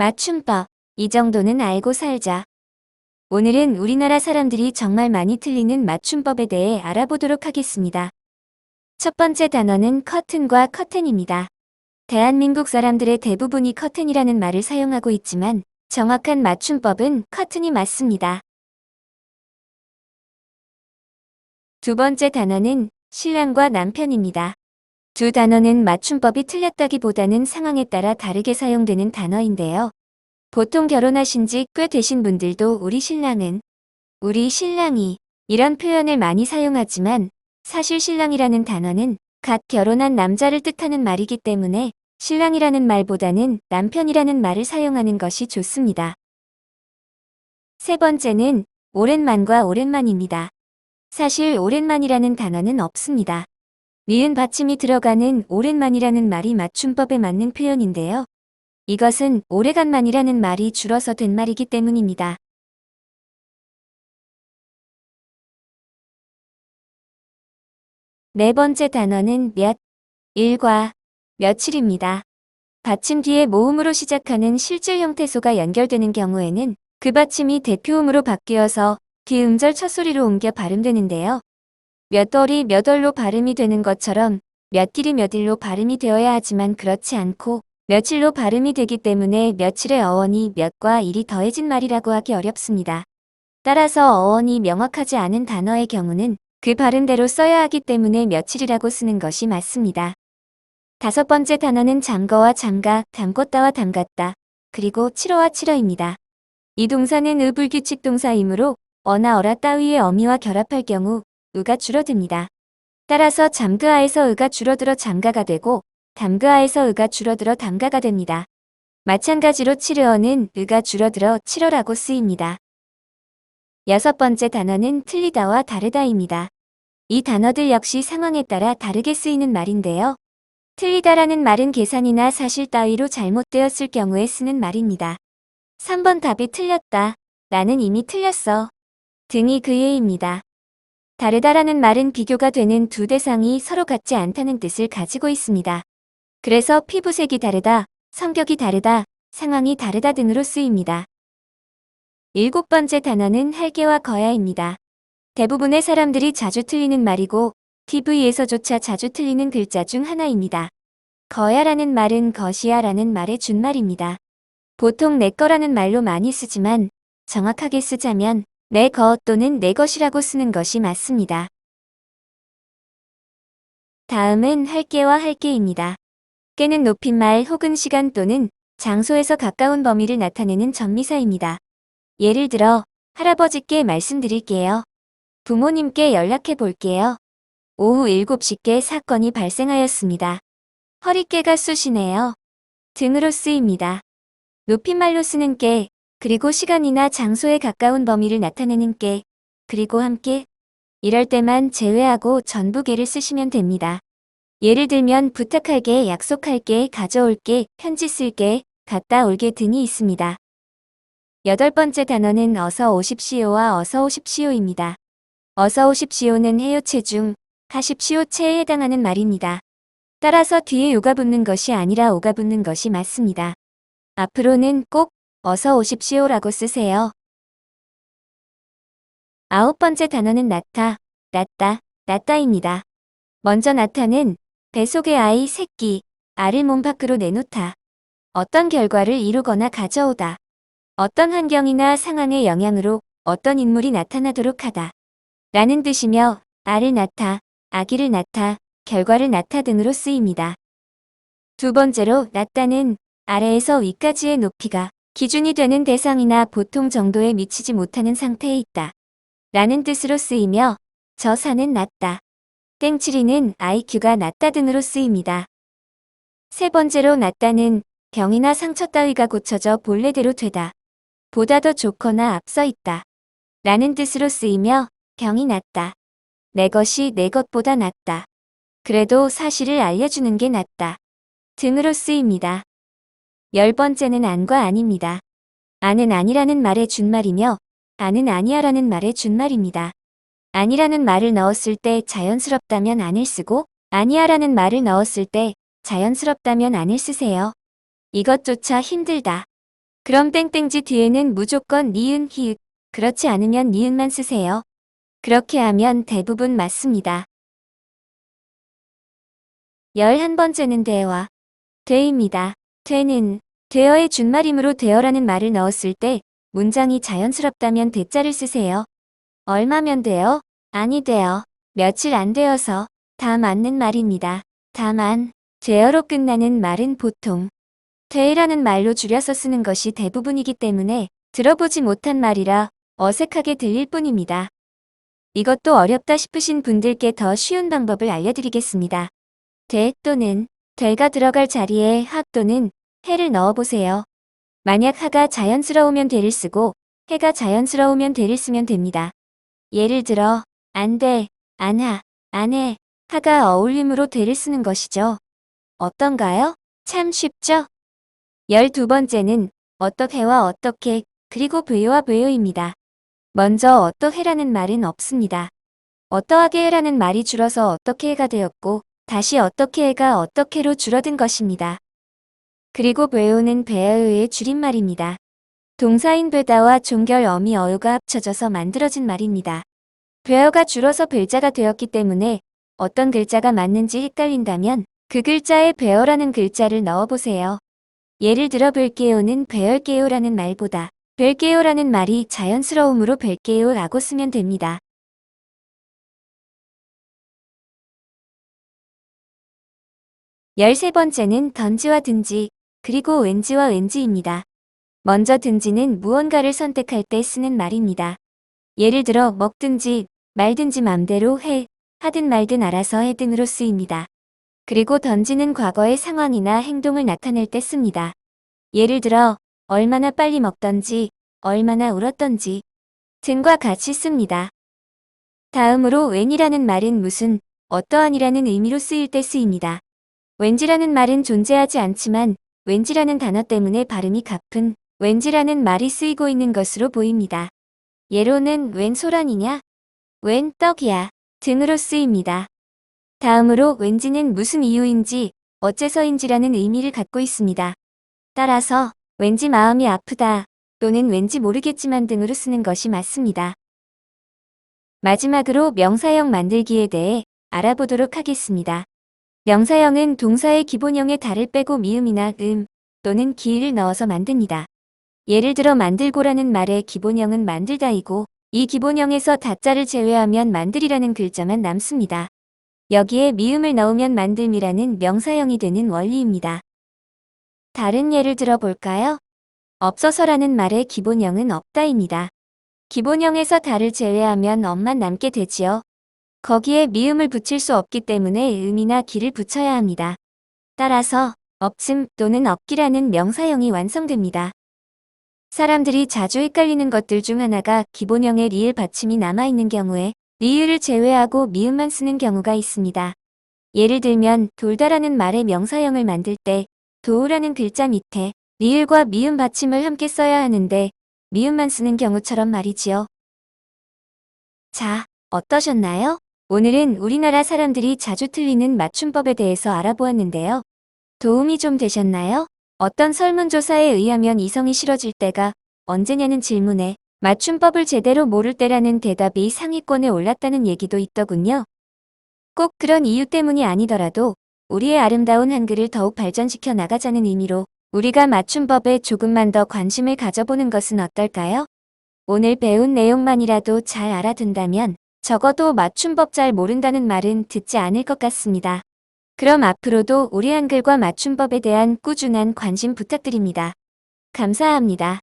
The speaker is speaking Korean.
맞춤법. 이 정도는 알고 살자. 오늘은 우리나라 사람들이 정말 많이 틀리는 맞춤법에 대해 알아보도록 하겠습니다. 첫 번째 단어는 커튼과 커튼입니다. 대한민국 사람들의 대부분이 커튼이라는 말을 사용하고 있지만 정확한 맞춤법은 커튼이 맞습니다. 두 번째 단어는 신랑과 남편입니다. 두 단어는 맞춤법이 틀렸다기보다는 상황에 따라 다르게 사용되는 단어인데요. 보통 결혼하신 지 꽤 되신 분들도 우리 신랑은, 우리 신랑이 이런 표현을 많이 사용하지만 사실 신랑이라는 단어는 갓 결혼한 남자를 뜻하는 말이기 때문에 신랑이라는 말보다는 남편이라는 말을 사용하는 것이 좋습니다. 세 번째는 오랜만과 오랜만입니다. 사실 오랜만이라는 단어는 없습니다. 니은 받침이 들어가는 오랜만이라는 말이 맞춤법에 맞는 표현인데요. 이것은 오래간만이라는 말이 줄어서 된 말이기 때문입니다. 네 번째 단어는 일과 며칠입니다. 받침 뒤에 모음으로 시작하는 실질 형태소가 연결되는 경우에는 그 받침이 대표음으로 바뀌어서 뒤음절 첫소리로 옮겨 발음되는데요. 몇 월이 몇 월로 발음이 되는 것처럼 몇길이 몇일로 발음이 되어야 하지만 그렇지 않고 며칠로 발음이 되기 때문에 며칠의 어원이 몇과 일이 더해진 말이라고 하기 어렵습니다. 따라서 어원이 명확하지 않은 단어의 경우는 그 발음대로 써야 하기 때문에 며칠이라고 쓰는 것이 맞습니다. 다섯 번째 단어는 잠거와 잠가, 담궜다와 담갔다, 그리고 치러와 치러입니다. 이 동사는 의불규칙 동사이므로 어나 어라 따위의 어미와 결합할 경우 의가 줄어듭니다. 따라서 잠그하에서 의가 줄어들어 잠가가 되고 담그하에서 의가 줄어들어 담가가 됩니다. 마찬가지로 치르어는 의가 줄어들어 치러라고 쓰입니다. 여섯 번째 단어는 틀리다와 다르다입니다. 이 단어들 역시 상황에 따라 다르게 쓰이는 말인데요. 틀리다라는 말은 계산이나 사실 따위로 잘못되었을 경우에 쓰는 말입니다. 3번 답이 틀렸다. 나는 이미 틀렸어. 등이 그 예입니다. 다르다라는 말은 비교가 되는 두 대상이 서로 같지 않다는 뜻을 가지고 있습니다. 그래서 피부색이 다르다, 성격이 다르다, 상황이 다르다 등으로 쓰입니다. 일곱 번째 단어는 할게와 거야입니다. 대부분의 사람들이 자주 틀리는 말이고 TV에서조차 자주 틀리는 글자 중 하나입니다. 거야라는 말은 것이야라는 말의 준말입니다. 보통 내 거라는 말로 많이 쓰지만 정확하게 쓰자면 내 것 또는 내 것이라고 쓰는 것이 맞습니다. 다음은 할게와 할게입니다. 깨는 높임말 혹은 시간 또는 장소에서 가까운 범위를 나타내는 전미사입니다. 예를 들어 할아버지께 말씀드릴게요. 부모님께 연락해 볼게요. 오후 7시께 사건이 발생하였습니다. 허리깨가 쑤시네요. 등으로 쓰입니다. 높임말로 쓰는 께, 그리고 시간이나 장소에 가까운 범위를 나타내는 께, 그리고 함께, 이럴 때만 제외하고 전부 께를 쓰시면 됩니다. 예를 들면 부탁할게, 약속할게, 가져올게, 편지 쓸게, 갔다 올게 등이 있습니다. 여덟 번째 단어는 어서 오십시오와 어서 오십시오입니다. 어서 오십시오는 해요체 중 하십시오체에 해당하는 말입니다. 따라서 뒤에 요가 붙는 것이 아니라 오가 붙는 것이 맞습니다. 앞으로는 꼭 어서 오십시오라고 쓰세요. 아홉 번째 단어는 낫다, 낫다입니다. 먼저 낫다는 뱃속의 아이, 새끼, 알을 몸 밖으로 내놓다. 어떤 결과를 이루거나 가져오다. 어떤 환경이나 상황의 영향으로 어떤 인물이 나타나도록 하다. 라는 뜻이며 알을 낳다, 아기를 낳다, 결과를 낳다 등으로 쓰입니다. 두 번째로 낫다는 아래에서 위까지의 높이가 기준이 되는 대상이나 보통 정도에 미치지 못하는 상태에 있다. 라는 뜻으로 쓰이며 저 산은 낮다. 땡치리는 IQ가 낮다 등으로 쓰입니다. 세 번째로 낫다는 병이나 상처 따위가 고쳐져 본래대로 되다. 보다 더 좋거나 앞서 있다. 라는 뜻으로 쓰이며 병이 낫다. 내 것이 내 것보다 낫다. 그래도 사실을 알려주는 게 낫다. 등으로 쓰입니다. 열 번째는 안과 아닙니다. 안은 아니라는 말의 준말이며 안은 아니야라는 말의 준말입니다. 아니라는 말을 넣었을 때 자연스럽다면 안을 쓰고 아니야라는 말을 넣었을 때 자연스럽다면 안을 쓰세요. 이것조차 힘들다. 그럼 땡땡지 뒤에는 무조건 니은, 히읗, 그렇지 않으면 니은만 쓰세요. 그렇게 하면 대부분 맞습니다. 11번째는 되와, 되입니다. 되는, 되어의 준말이므로 되어라는 말을 넣었을 때 문장이 자연스럽다면 대자를 쓰세요. 얼마면 돼요? 아니 돼요. 며칠 안 되어서 다 맞는 말입니다. 다만 되어로 끝나는 말은 보통 되라는 말로 줄여서 쓰는 것이 대부분이기 때문에 들어보지 못한 말이라 어색하게 들릴 뿐입니다. 이것도 어렵다 싶으신 분들께 더 쉬운 방법을 알려드리겠습니다. 되 또는 될가 들어갈 자리에 하 또는 해를 넣어보세요. 만약 하가 자연스러우면 되를 쓰고 해가 자연스러우면 되를 쓰면 됩니다. 예를 들어 안 돼, 안 하, 안 해, 하가 어울림으로 되를 쓰는 것이죠. 어떤가요? 참 쉽죠? 12번째는 어떻게와 어떻게 그리고 왜와 왜요입니다. 먼저 어떠해라는 말은 없습니다. 어떠하게 해라는 말이 줄어서 어떻게 해가 되었고 다시 어떻게 해가 어떻게로 줄어든 것입니다. 그리고 왜요는 배어의 줄임말입니다. 동사인 되다와 종결 어미 어요가 합쳐져서 만들어진 말입니다. 배어가 줄어서 별자가 되었기 때문에 어떤 글자가 맞는지 헷갈린다면 그 글자에 배어라는 글자를 넣어보세요. 예를 들어 뵐게요는 배열게요라는 말보다 뵐게요라는 말이 자연스러움으로 뵐게요라고 쓰면 됩니다. 13번째는 던지와 든지, 그리고 왠지와 왠지입니다. 먼저 든지는 무언가를 선택할 때 쓰는 말입니다. 예를 들어 먹든지 말든지 맘대로 해, 하든 말든 알아서 해 등으로 쓰입니다. 그리고 던지는 과거의 상황이나 행동을 나타낼 때 씁니다. 예를 들어 얼마나 빨리 먹던지, 얼마나 울었던지 등과 같이 씁니다. 다음으로 웬이라는 말은 무슨, 어떠한이라는 의미로 쓰일 때 쓰입니다. 왠지라는 말은 존재하지 않지만 왠지라는 단어 때문에 발음이 가쁜 왠지라는 말이 쓰이고 있는 것으로 보입니다. 예로는 웬 소란이냐, 웬 떡이야 등으로 쓰입니다. 다음으로 왠지는 무슨 이유인지 어째서인지라는 의미를 갖고 있습니다. 따라서 왠지 마음이 아프다 또는 왠지 모르겠지만 등으로 쓰는 것이 맞습니다. 마지막으로 명사형 만들기에 대해 알아보도록 하겠습니다. 명사형은 동사의 기본형에 달을 빼고 미음이나 또는 기를 넣어서 만듭니다. 예를 들어 만들고라는 말의 기본형은 만들다이고 이 기본형에서 다자를 제외하면 만들이라는 글자만 남습니다. 여기에 미음을 넣으면 만듦이라는 명사형이 되는 원리입니다. 다른 예를 들어볼까요? 없어서라는 말의 기본형은 없다입니다. 기본형에서 다를 제외하면 엄만 남게 되지요. 거기에 미음을 붙일 수 없기 때문에 음이나 기를 붙여야 합니다. 따라서 없음 또는 없기라는 명사형이 완성됩니다. 사람들이 자주 헷갈리는 것들 중 하나가 기본형에 리을 받침이 남아있는 경우에 리을을 제외하고 미음만 쓰는 경우가 있습니다. 예를 들면 돌다라는 말의 명사형을 만들 때 도우라는 글자 밑에 리을과 미음 받침을 함께 써야 하는데 미음만 쓰는 경우처럼 말이지요. 자, 어떠셨나요? 오늘은 우리나라 사람들이 자주 틀리는 맞춤법에 대해서 알아보았는데요. 도움이 좀 되셨나요? 어떤 설문조사에 의하면 이성이 싫어질 때가 언제냐는 질문에 맞춤법을 제대로 모를 때라는 대답이 상위권에 올랐다는 얘기도 있더군요. 꼭 그런 이유 때문이 아니더라도 우리의 아름다운 한글을 더욱 발전시켜 나가자는 의미로 우리가 맞춤법에 조금만 더 관심을 가져보는 것은 어떨까요? 오늘 배운 내용만이라도 잘 알아둔다면 적어도 맞춤법 잘 모른다는 말은 듣지 않을 것 같습니다. 그럼 앞으로도 우리 한글과 맞춤법에 대한 꾸준한 관심 부탁드립니다. 감사합니다.